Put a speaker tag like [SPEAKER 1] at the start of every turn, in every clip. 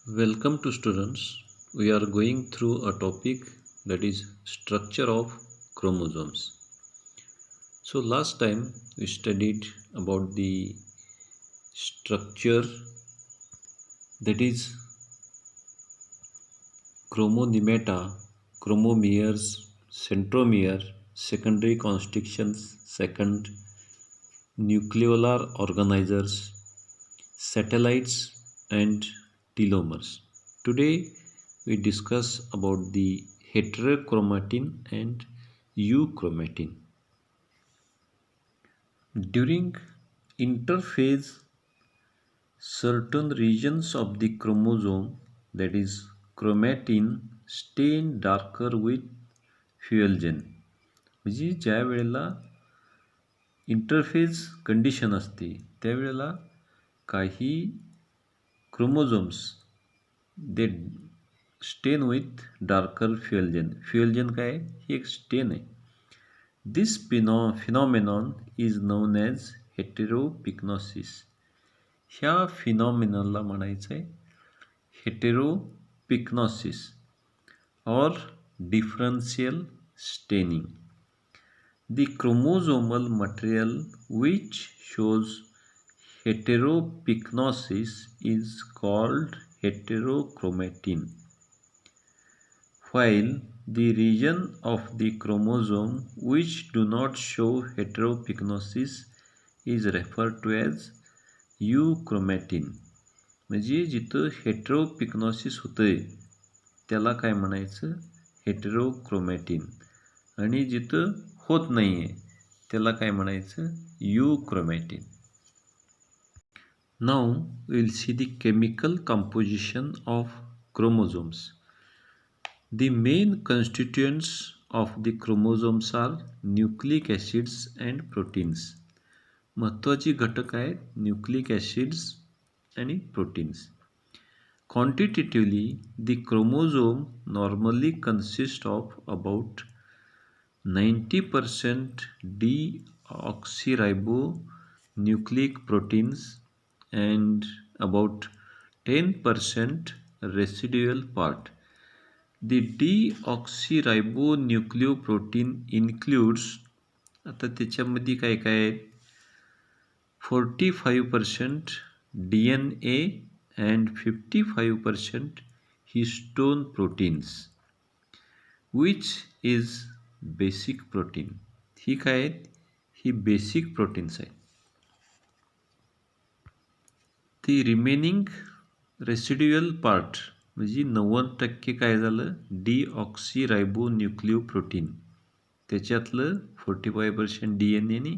[SPEAKER 1] Welcome to students. We are going through a topic that is structure of chromosomes. So last time we studied about the structure that is chromonymata, chromomeres, centromere, secondary constitutions, second nucleolar organizers, satellites and telomeres. Today we discuss about the heterochromatin and euchromatin. During interphase, certain regions of the chromosome, that is chromatin, stain darker with fuelgen. म्हणजे ज्या वेळेला interphase condition असते त्यावेळेला काही chromosomes they stain with darker Feulgen काय आहे? ही एक स्टेन आहे. This phenomenon is known as heteropycnosis. ह्या फिनॉमिनॉनला म्हणायचं आहे heteropycnosis or differential staining. The chromosomal material which shows heteropyknosis is called heterochromatin, while the region of the chromosome which do not show heteropyknosis is referred to as euchromatin. म्हणजे जिथं हेटेरोपिक्नॉसिस होतंय त्याला काय म्हणायचं? हेटेरोक्रोमॅटिन. आणि जिथं होत नाही आहे त्याला काय म्हणायचं? euchromatin. Now we will see the chemical composition of chromosomes. The main constituents of the chromosomes are nucleic acids and proteins. महत्त्वाची घटक आहेत न्यूक्लिक ॲसिड्स आणि proteins. Quantitatively, the chromosome normally consists of about 90% deoxyribonucleic proteins and about 10% residual part. The deoxyribonucleoprotein includes, आता त्याच्यामध्ये काय काय आहे? 45% DNA and 55% histone proteins, which is basic protein. ही काय आहेत? ही बेसिक प्रोटीन्स आहेत. ती रिमेनिंग रेसिड्युअल पार्ट म्हणजे 90% काय झालं? डीऑक्सीरायबोन्यूक्लिओप्रोटीन. त्याच्यातलं 45% DNA आणि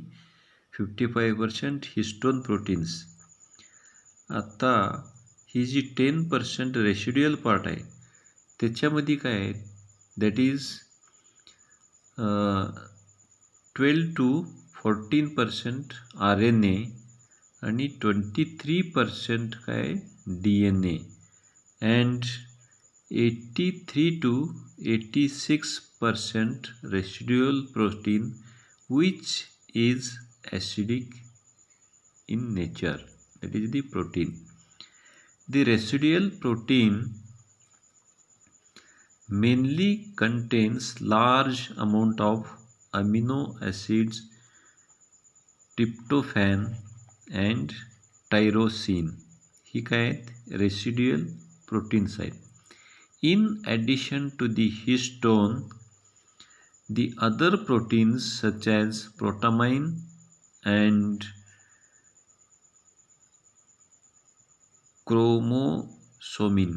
[SPEAKER 1] 55% हिस्टोन प्रोटीन्स. आता ही जी 10% रेसिड्युअल पार्ट आहे त्याच्यामध्ये काय आहे? दॅट इज 12 to 14% RNA आणि 23% काय DNA and 83 to 86% residual protein which is acidic in nature. That is the protein. The residual protein mainly contains large amount of amino acids, tryptophan and tyrosine. ही काय आहेत? Residual proteins आहेत. In addition to the histone, the other proteins such as protamine and chromosomin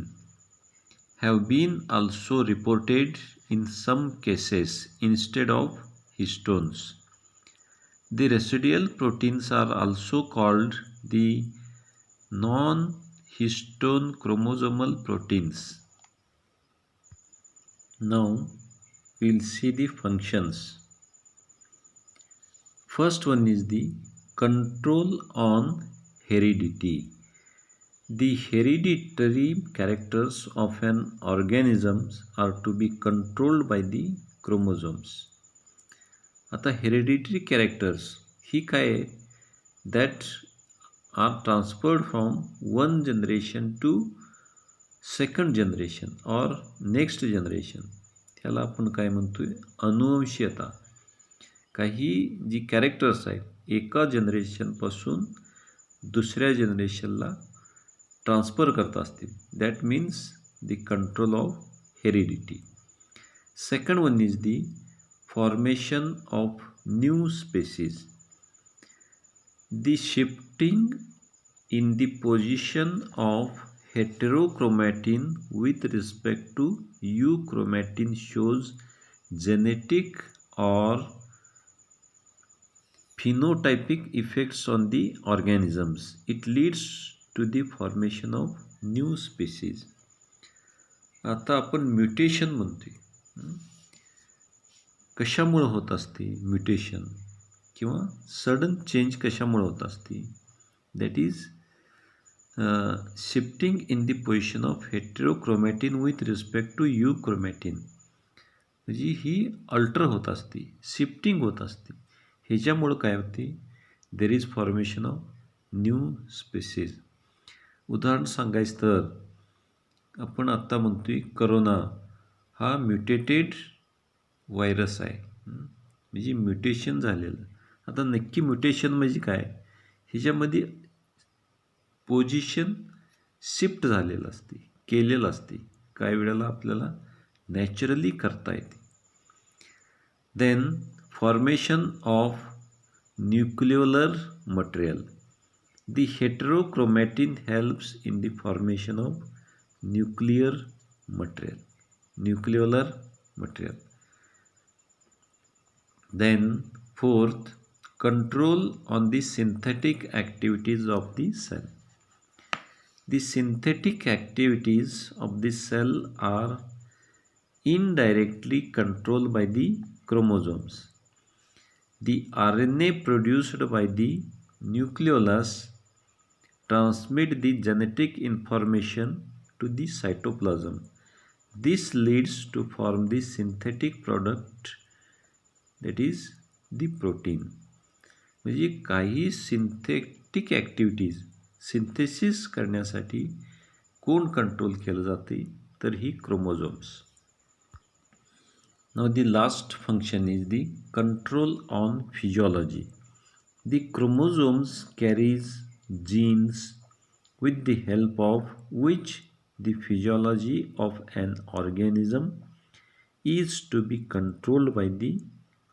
[SPEAKER 1] have been also reported in some cases instead of histones. The residual proteins are also called the non-histone chromosomal proteins. Now we will see the functions. First one is the control on heredity. The hereditary characters of an organism are to be controlled by the chromosomes. आता hereditary characters ही काय आहे? That are transferred from one generation to second generation और next generation, त्याला आपण काय म्हणतोय, अनुवंशीयता. काही जी characters आहेत एका जनरेशनपासून दुसऱ्या जनरेशनला ट्रान्सफर करत असतील, that means the control of heredity. Second one is the formation of new species. The shifting in the position of heterochromatin with respect to euchromatin shows genetic or phenotypic effects on the organisms. It leads to the formation of new species. आता आपण mutation म्हणतोय. कशामुळे होत असते mutation किंवा sudden change कशामुळे होत असते? That is shifting in the position of heterochromatin with respect to euchromatin. म्हणजे ही अल्टर होत असते, शिफ्टिंग होत असते. ह्याच्यामुळं काय होते? There is formation of new species. उदाहरण सांगायचं तर आपण आत्ता म्हणतोय करोना हा म्युटेटेड व्हायरस आहे, म्हणजे म्युटेशन झालेलं. आता नक्की म्युटेशन म्हणजे काय? ह्याच्यामध्ये पोझिशन शिफ्ट झालेलं असते, केलेलं असते. काही वेळेला आपल्याला नॅचरली करता येते. Then formation of nucleolar material. The heterochromatin helps in the formation of nuclear material, nucleolar material. Then fourth, control on the synthetic activities of the cell. The synthetic activities of the cell are indirectly controlled by the chromosomes. The RNA produced by the nucleolus transmit the genetic information to the cytoplasm. This leads to form the synthetic product, that is the protein. म्हणजे काही synthetic activities synthesis करण्यासाठी कोण control केलं जाते? तर ही chromosomes. Now the last function is the control on physiology. The chromosomes carries genes with the help of which the physiology of an organism is to be controlled by the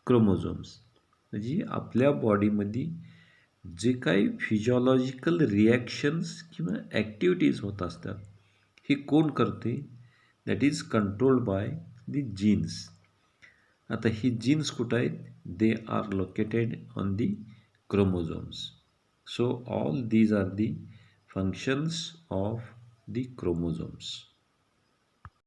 [SPEAKER 1] chromosomes. म्हणजे आपल्या बॉडीमध्ये जे काही physiological reactions किंवा activities होत असतात हे कोण करते? That is controlled by the genes. आता ही जीन्स कुठं आहेत? They are located on the chromosomes. So all these are the functions of the chromosomes.